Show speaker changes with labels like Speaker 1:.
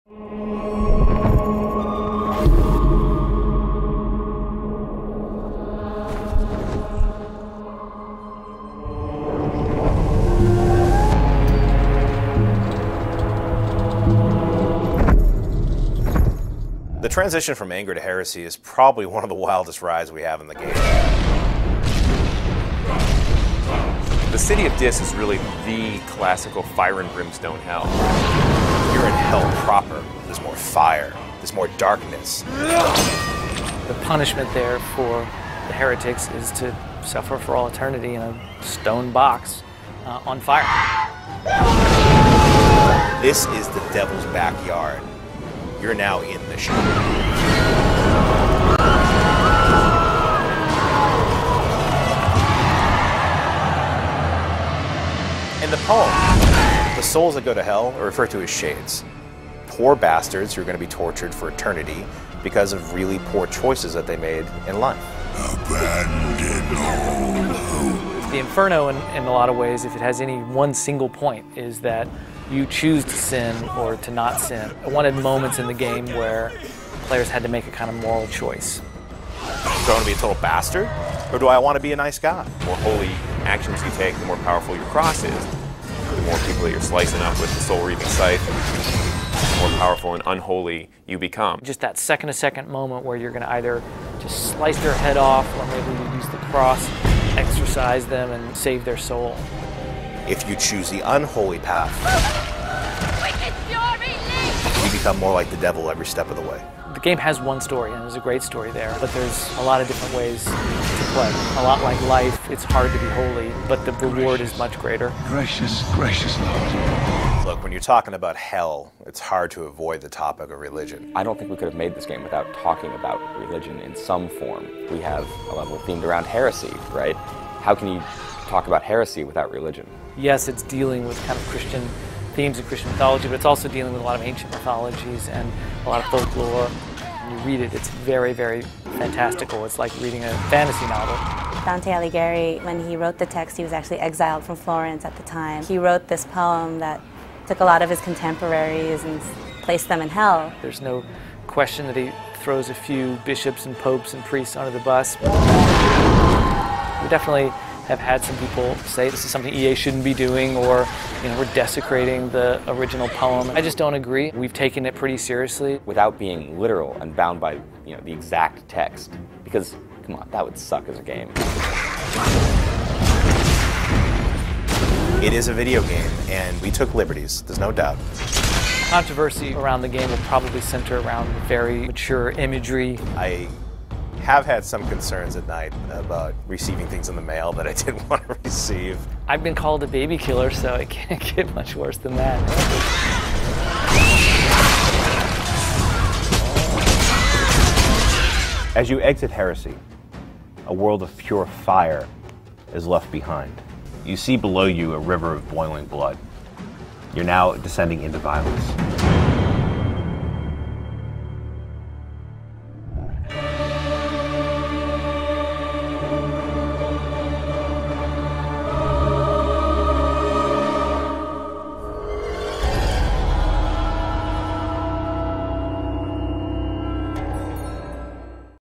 Speaker 1: The transition from anger to heresy is probably one of the wildest rides we have in the game.
Speaker 2: The City of Dis is really the classical fire and brimstone hell.
Speaker 1: You're in hell proper. There's more fire. There's more darkness.
Speaker 3: The punishment there for the heretics is to suffer for all eternity in a stone box on fire.
Speaker 1: This is the devil's backyard. You're now in the show. In the poem, the souls that go to hell are referred to as shades. Poor bastards who are going to be tortured for eternity because of really poor choices that they made in life.
Speaker 4: Abandon all hope.
Speaker 3: The Inferno, in a lot of ways, if it has any one single point, is that you choose to sin or to not sin. I wanted moments in the game where players had to make a kind of moral choice.
Speaker 1: Do I want to be a total bastard, or do I want to be a nice guy?
Speaker 2: The more holy actions you take, the more powerful your cross is. The more people that you're slicing up with the soul-reaping scythe, the more powerful and unholy you become.
Speaker 3: Just that second-to-second moment where you're going to either just slice their head off, or maybe you use the cross, exorcise them, and save their soul.
Speaker 1: If you choose the unholy path, you become more like the devil every step of the way.
Speaker 3: The game has one story, and there's a great story there, but there's a lot of different ways to play. A lot like life, it's hard to be holy, but the reward is much greater.
Speaker 4: Gracious, gracious Lord.
Speaker 1: Look, when you're talking about hell, it's hard to avoid the topic of religion.
Speaker 5: I don't think we could have made this game without talking about religion in some form. We have a level themed around heresy, right? How can you talk about heresy without religion?
Speaker 3: Yes, it's dealing with kind of Christian themes of Christian mythology, but it's also dealing with a lot of ancient mythologies and a lot of folklore. When you read it, it's very, very fantastical. It's like reading a fantasy novel.
Speaker 6: Dante Alighieri, when he wrote the text, he was actually exiled from Florence at the time. He wrote this poem that took a lot of his contemporaries and placed them in hell.
Speaker 3: There's no question that he throws a few bishops and popes and priests under the bus. We definitely have had some people say this is something EA shouldn't be doing, or we're desecrating the original poem. I just don't agree. We've taken it pretty seriously.
Speaker 5: Without being literal and bound by the exact text, because come on, that would suck as a game.
Speaker 1: It is a video game, and we took liberties, there's no doubt.
Speaker 3: Controversy around the game will probably center around very mature imagery.
Speaker 1: I have had some concerns at night about receiving things in the mail that I didn't want to receive.
Speaker 3: I've been called a baby killer, so it can't get much worse than that.
Speaker 1: As you exit heresy, a world of pure fire is left behind. You see below you a river of boiling blood. You're now descending into violence.